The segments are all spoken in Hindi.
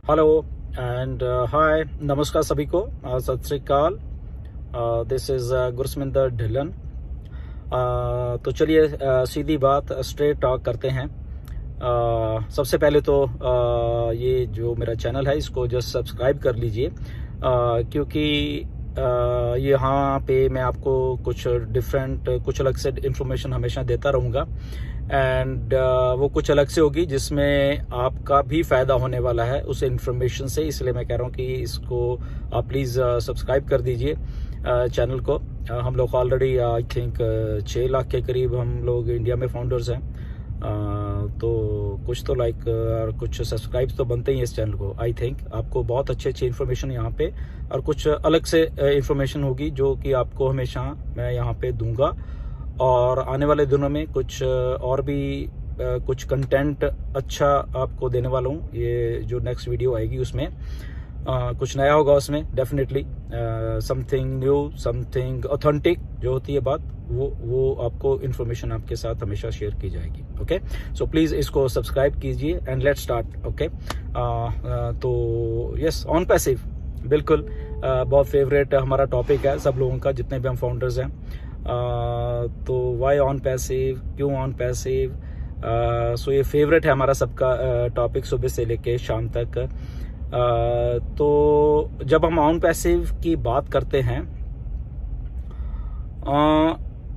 हेलो एंड हाय, नमस्कार सभी को। सत श्री अकाल। This is Gursaminder Dhillon. तो चलिए सीधी बात, स्ट्रेट टॉक करते हैं। सबसे पहले तो ये जो मेरा चैनल है इसको जस्ट सब्सक्राइब कर लीजिए, क्योंकि यहाँ पे मैं आपको कुछ डिफरेंट, कुछ अलग से इन्फॉर्मेशन हमेशा देता रहूँगा एंड वो कुछ अलग से होगी जिसमें आपका भी फ़ायदा होने वाला है उस इन्फॉर्मेशन से। इसलिए मैं कह रहा हूँ कि इसको आप प्लीज़ सब्सक्राइब कर दीजिए चैनल को। हम लोग ऑलरेडी आई थिंक 6 लाख के करीब हम लोग इंडिया में फाउंडर्स हैं। तो कुछ तो लाइक कुछ सब्सक्राइब तो बनते ही हैं इस चैनल को। आई थिंक आपको बहुत अच्छी इन्फॉर्मेशन यहाँ पे और कुछ अलग से इन्फॉर्मेशन होगी जो कि आपको हमेशा मैं यहाँ पे दूंगा। और आने वाले दिनों में कुछ और भी कुछ कंटेंट अच्छा आपको देने वाला हूँ। ये जो नेक्स्ट वीडियो आएगी उसमें कुछ नया होगा, उसमें definitely something new, something authentic जो होती है बात, वो आपको इन्फॉर्मेशन आपके साथ हमेशा शेयर की जाएगी। ओके, सो प्लीज़ इसको सब्सक्राइब कीजिए एंड लेट्स स्टार्ट। ओके, तो यस, ऑन पैसिव बिल्कुल बहुत फेवरेट हमारा टॉपिक है सब लोगों का, जितने भी हम फाउंडर्स हैं। तो वाई ऑन पैसिव, क्यों ऑन पैसिव, सो ये फेवरेट है हमारा सबका टॉपिक सुबह से लेके शाम तक। तो जब हम ऑन पैसिव की बात करते हैं,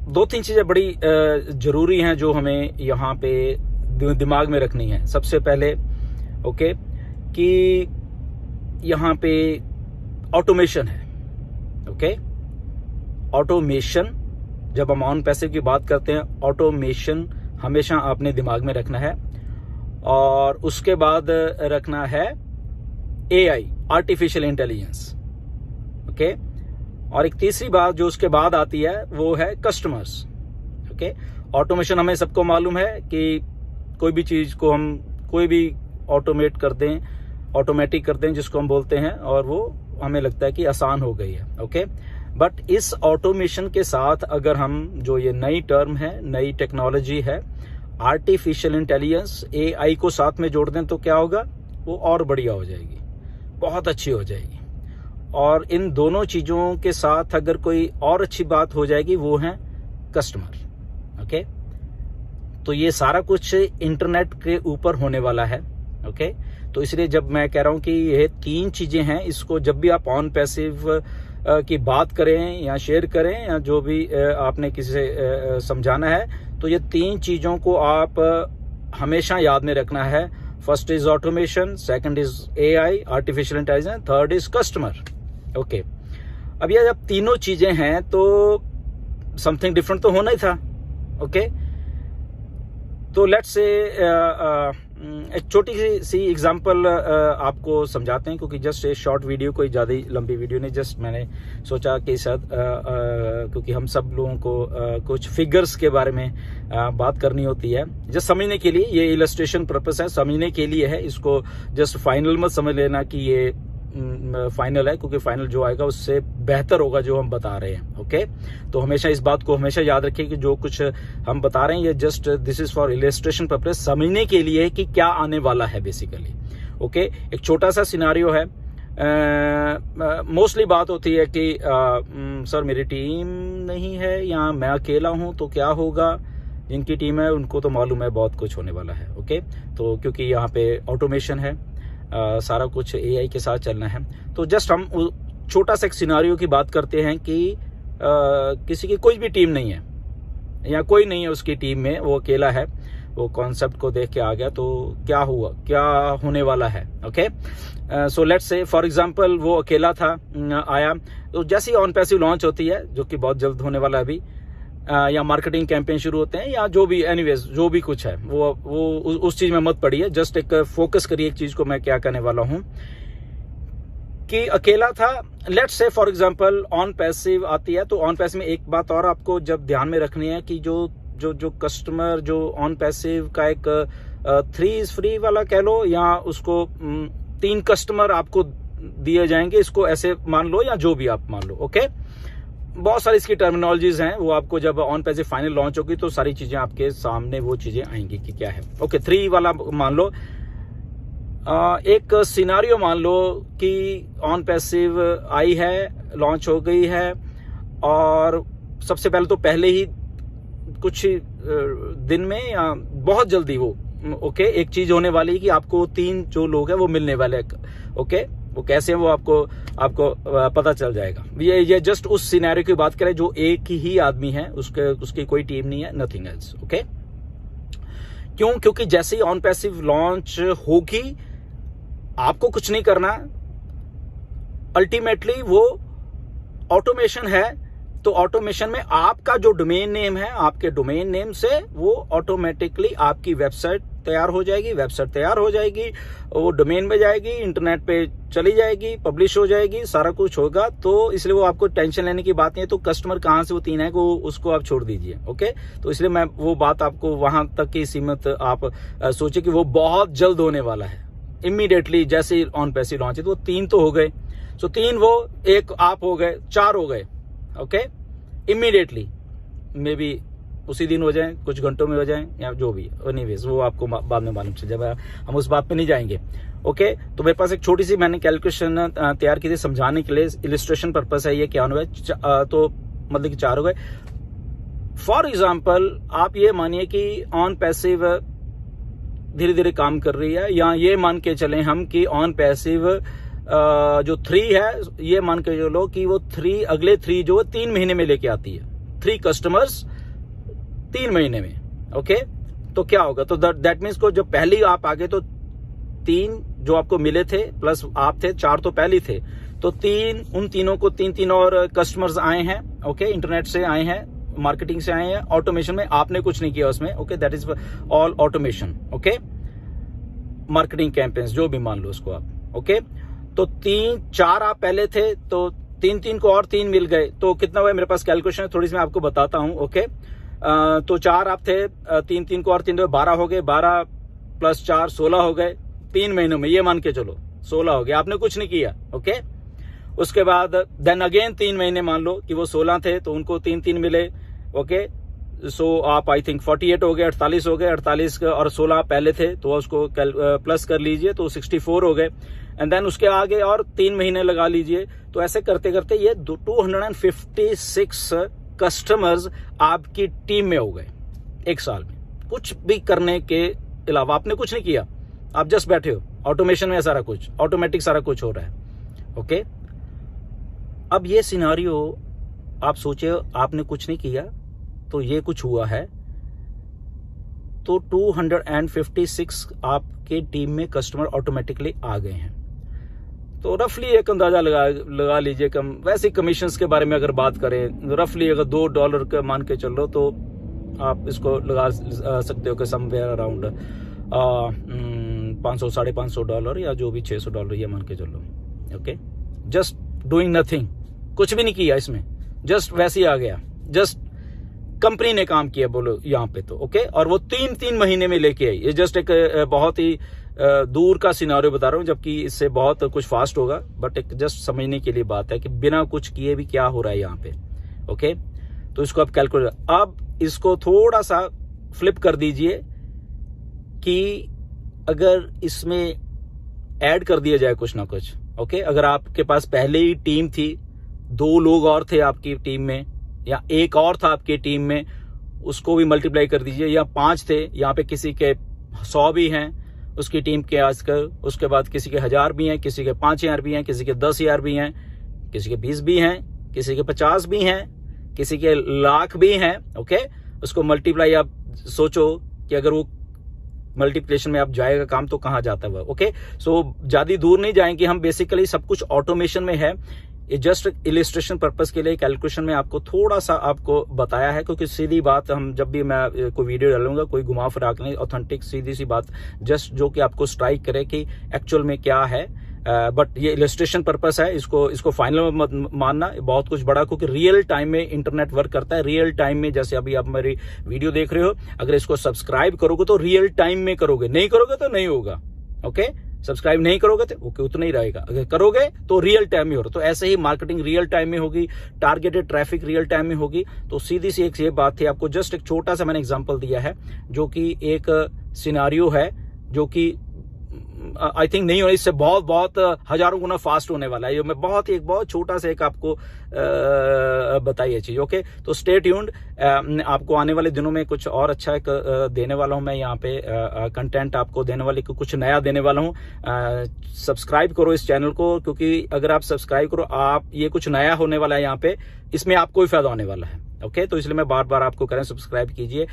2-3 चीज़ें बड़ी ज़रूरी हैं जो हमें यहाँ पे दिमाग में रखनी है। सबसे पहले ओके कि यहाँ पे ऑटोमेशन है। ओके, ऑटोमेशन, जब हम ऑन पैसिव की बात करते हैं, ऑटोमेशन हमेशा आपने दिमाग में रखना है। और उसके बाद रखना है AI, आर्टिफिशियल इंटेलिजेंस। ओके, और एक तीसरी बात जो उसके बाद आती है वो है कस्टमर्स। ओके, ऑटोमेशन हमें सबको मालूम है कि कोई भी चीज को हम कोई भी ऑटोमेट कर दें, ऑटोमेटिक कर दें जिसको हम बोलते हैं, और वो हमें लगता है कि आसान हो गई है। ओके, बट इस ऑटोमेशन के साथ अगर हम जो ये नई टर्म है, नई टेक्नोलॉजी है, आर्टिफिशियल इंटेलिजेंस, AI को साथ में जोड़ दें तो क्या होगा, वो और बढ़िया हो जाएगी, बहुत अच्छी हो जाएगी। और इन दोनों चीजों के साथ अगर कोई और अच्छी बात हो जाएगी वो है कस्टमर। ओके, तो ये सारा कुछ इंटरनेट के ऊपर होने वाला है। ओके, तो इसलिए जब मैं कह रहा हूं कि ये 3 चीजें हैं, इसको जब भी आप ऑन पैसिव की बात करें या शेयर करें या जो भी आपने किसी से समझाना है, तो ये 3 चीजों को आप हमेशा याद में रखना है। First is automation, second is AI, artificial intelligence, third is customer. Okay, अब ये जब तीनों चीजें हैं तो समथिंग डिफरेंट तो होना ही था। ओके, तो लेट्स से एक छोटी सी एग्जांपल आपको समझाते हैं, क्योंकि जस्ट ए शॉर्ट वीडियो, कोई ज़्यादा लंबी वीडियो नहीं, जस्ट मैंने सोचा कि शायद क्योंकि हम सब लोगों को कुछ फिगर्स के बारे में बात करनी होती है, जस्ट समझने के लिए, ये इलस्ट्रेशन पर्पस है, समझने के लिए है। इसको जस्ट फाइनल मत समझ लेना कि ये फाइनल है, क्योंकि फाइनल जो आएगा उससे बेहतर होगा जो हम बता रहे हैं। ओके, तो हमेशा इस बात को हमेशा याद रखिए कि जो कुछ हम बता रहे हैं ये just this is for illustration purpose, समझने के लिए कि क्या आने वाला है बेसिकली। ओके, एक छोटा सा सिनारियो है। मोस्टली बात होती है कि सर मेरी टीम नहीं है या मैं अकेला हूं तो क्या होगा। जिनकी टीम है उनको तो मालूम है बहुत कुछ होने वाला है। ओके, तो क्योंकि यहाँ पे ऑटोमेशन है, सारा कुछ AI के साथ चलना है, तो जस्ट हम छोटा सा एक सिनारियो की बात करते हैं कि किसी की कोई भी टीम नहीं है या कोई नहीं है उसकी टीम में, वो अकेला है, वो कॉन्सेप्ट को देख के आ गया, तो क्या हुआ, क्या होने वाला है। Okay, so let's say for example वो अकेला था, आया, तो जैसे ही ऑन पैसिव लॉन्च होती है, जो कि बहुत जल्द होने वाला है अभी, या मार्केटिंग कैंपेन शुरू होते हैं या जो भी, एनीवेज जो भी कुछ है, वो उस चीज में मत पड़िए, जस्ट एक फोकस करिए एक चीज को मैं क्या करने वाला हूं कि अकेला था। Let's say for example on passive आती है, तो ऑन पैसिव में एक बात और आपको जब ध्यान में रखनी है कि जो कस्टमर, जो ऑन पैसिव का एक 3 इज फ्री वाला कह लो, या उसको 3 कस्टमर आपको दिए जाएंगे, इसको ऐसे मान लो या जो भी आप मान लो। ओके, बहुत सारी इसकी टर्मिनोलॉजीज हैं, वो आपको जब ऑन पैसिव फाइनल लॉन्च होगी तो सारी चीजें आपके सामने वो चीजें आएंगी कि क्या है। ओके, 3 वाला मान लो, एक सिनारियो मान लो कि ऑन पैसिव आई है, लॉन्च हो गई है, और सबसे पहले तो पहले ही कुछ दिन में या बहुत जल्दी वो ओके एक चीज होने वाली है कि आपको 3 जो लोग हैं वो मिलने वाले हैं। ओके, वो कैसे हैं वो आपको पता चल जाएगा। ये जस्ट उस सिनेरियो की बात करें जो एक ही आदमी है, उसकी कोई टीम नहीं है, नथिंग एल्स। ओके, क्यों? क्योंकि जैसे ही ऑन पैसिव लॉन्च होगी आपको कुछ नहीं करना, अल्टीमेटली वो ऑटोमेशन है, तो ऑटोमेशन में आपका जो डोमेन नेम है, आपके डोमेन नेम से वो ऑटोमेटिकली आपकी वेबसाइट तैयार हो जाएगी, वो डोमेन में जाएगी, इंटरनेट पे चली जाएगी, पब्लिश हो जाएगी, सारा कुछ होगा। तो इसलिए वो आपको टेंशन लेने की बात नहीं है। तो कस्टमर कहां से वो 3 है को उसको आप छोड़ दीजिए। ओके, तो इसलिए मैं वो बात आपको वहां तक की सीमित आप सोचे कि वो बहुत जल्द होने वाला है। इमीडिएटली जैसे ऑन पैसिव लॉन्च है तो 3 तो हो गए, सो 3 वो, एक आप हो गए, 4 हो गए। ओके, इमीडिएटली मे बी उसी दिन हो जाए, कुछ घंटों में हो जाए, या जो भी, एनीवेज वो आपको बाद में मालूम चल जाएगा, हम उस बात पे नहीं जाएंगे। ओके, तो मेरे पास एक छोटी सी मैंने कैलकुलेशन तैयार की थी समझाने के लिए, इलिस्ट्रेशन पर्पस है ये। क्या हुआ, तो मतलब कि 4 हो गए। फॉर एग्जाम्पल आप ये मानिए कि ऑन पैसिव धीरे धीरे काम कर रही है, या ये मान के चलें हम कि ऑन पैसिव जो 3 है, ये मान के चलो कि वो 3 अगले 3 जो 3 महीने में लेके आती है, 3 कस्टमर्स 3 महीने में। ओके, तो क्या होगा, तो दैट मीन्स को जब पहले आप आगे तो 3 जो आपको मिले थे प्लस आप थे, 4 तो पहले थे, तो 3 उन तीनों को 3 और कस्टमर्स आए हैं। ओके, इंटरनेट से आए हैं, मार्केटिंग से आए हैं, ऑटोमेशन में आपने कुछ नहीं किया उसमें। Okay, that is all automation. Okay, marketing campaigns जो भी मान लो उसको आप। ओके, तो 4 आप पहले थे, तो 3 को और 3 मिल गए, तो कितना हुआ, मेरे पास कैलकुलेशन है थोड़ी सी, मैं आपको बताता हूं। ओके, तो 4 आप थे, 3 को और 3 12 हो गए, 12 प्लस 4 16 हो गए 3 महीनों में, ये मान के चलो 16 हो गया, आपने कुछ नहीं किया। ओके, उसके बाद देन अगेन 3 महीने मान लो कि वो 16 थे, तो उनको 3 मिले। ओके, सो आप आई थिंक 48 हो गए, 48 हो गए, 48 और 16 पहले थे, तो उसको प्लस कर लीजिए, तो 64 हो गए। एंड देन उसके आगे और 3 महीने लगा लीजिए, तो ऐसे करते करते ये 256 कस्टमर्स आपकी टीम में हो गए एक साल में, कुछ भी करने के अलावा। आपने कुछ नहीं किया, आप जस्ट बैठे हो, ऑटोमेशन में सारा कुछ ऑटोमेटिक सारा कुछ हो रहा है। ओके, अब ये सिनारियो आप सोचे, आपने कुछ नहीं किया तो ये कुछ हुआ है, तो 256 आपके टीम में कस्टमर ऑटोमेटिकली आ गए हैं। तो रफली एक अंदाजा लगा लीजिए, कम वैसे कमीशंस के बारे में अगर बात करें, रफली अगर $2 का मान के चल लो, तो आप इसको लगा सकते हो कि समवेयर अराउंड $500-550 या जो भी $600 ये मान के चलो। ओके, जस्ट डूइंग नथिंग, कुछ भी नहीं किया इसमें, जस्ट वैसे ही आ गया, जस्ट कंपनी ने काम किया बोलो यहाँ पे तो। ओके, और वो 3 महीने में लेके आई। ये जस्ट एक बहुत ही दूर का सिनारियो बता रहा हूँ, जबकि इससे बहुत कुछ फास्ट होगा, बट एक जस्ट समझने के लिए बात है कि बिना कुछ किए भी क्या हो रहा है यहाँ पे। ओके, तो इसको आप कैलकुलेट, अब इसको थोड़ा सा फ्लिप कर दीजिए कि अगर इसमें ऐड कर दिया जाए कुछ ना कुछ। ओके, अगर आपके पास पहले ही टीम थी, 2 लोग और थे आपकी टीम में, या 1 और था आपकी टीम में, उसको भी मल्टीप्लाई कर दीजिए, या 5 थे, यहाँ पे किसी के 100 भी हैं उसकी टीम के आजकल, उसके बाद किसी के 1000 भी हैं, किसी के 5000 भी हैं, किसी के 10,000 भी हैं, किसी के 20 भी हैं, किसी के 50 भी हैं, किसी के लाख भी हैं। ओके, उसको मल्टीप्लाई आप सोचो कि अगर वो मल्टीप्लिकेशन में आप जाएगा काम तो कहाँ जाता है। ओके, सो ज्यादा दूर नहीं जाएंगे हम, बेसिकली सब कुछ ऑटोमेशन में है। ये जस्ट इलिस्ट्रेशन पर्पस के लिए कैलकुलेशन में आपको थोड़ा सा आपको बताया है, क्योंकि सीधी बात, हम जब भी मैं कोई वीडियो डालूंगा कोई घुमा फिरा के नहीं, ऑथेंटिक सीधी सी बात, जस्ट जो कि आपको स्ट्राइक करे कि एक्चुअल में क्या है। बट ये इलिस्ट्रेशन पर्पस है, इसको फाइनल मत मानना, बहुत कुछ बड़ा, क्योंकि रियल टाइम में इंटरनेट वर्क करता है। रियल टाइम में, जैसे अभी आप मेरी वीडियो देख रहे हो, अगर इसको सब्सक्राइब करोगे तो रियल टाइम में करोगे, नहीं करोगे तो नहीं होगा। ओके, सब्सक्राइब नहीं करोगे तो ओके उतना ही रहेगा, अगर करोगे तो रियल टाइम में हो रहा। तो ऐसे ही मार्केटिंग रियल टाइम में होगी, टारगेटेड ट्रैफिक रियल टाइम में होगी। तो सीधी सी एक ये बात थी, आपको जस्ट एक छोटा सा मैंने एग्जांपल दिया है, जो कि एक सिनारियो है, जो कि आई थिंक नहीं होने, इससे बहुत बहुत हजारों गुना फास्ट होने वाला है। ये मैं बहुत छोटा सा एक आपको बताइए चीज। ओके, तो स्टे ट्यून्ड, आपको आने वाले दिनों में कुछ और अच्छा एक देने वाला हूं मैं यहाँ पे, कंटेंट आपको देने वाले, कुछ नया देने वाला हूं। सब्सक्राइब करो इस चैनल को, क्योंकि अगर आप सब्सक्राइब करो, आप ये कुछ नया होने वाला है यहाँ पे, इसमें आपको ही फायदा होने वाला है। ओके, तो इसलिए मैं बार बार आपको कह रहा हूं सब्सक्राइब कीजिए।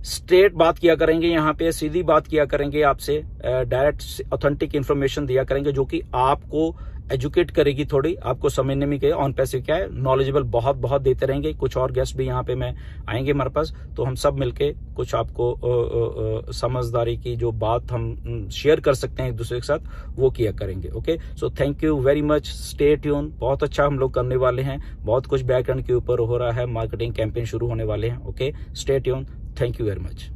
स्ट्रेट बात किया करेंगे यहाँ पे, सीधी बात किया करेंगे आपसे, डायरेक्ट ऑथेंटिक इन्फॉर्मेशन दिया करेंगे जो कि आपको एजुकेट करेगी, थोड़ी आपको समझने में क्या ऑन पैसे क्या है, नॉलेजेबल बहुत देते रहेंगे। कुछ और गेस्ट भी यहाँ पे मैं आएंगे हमारे पास, तो हम सब मिलके कुछ आपको समझदारी की जो बात हम शेयर कर सकते हैं एक दूसरे के साथ, वो किया करेंगे। Okay, so thank you very much, stay tune. बहुत अच्छा हम लोग करने वाले हैं, बहुत कुछ बैक एंड के ऊपर हो रहा है, मार्केटिंग कैंपेन शुरू होने वाले हैं। Okay, stay tune, thank you very much.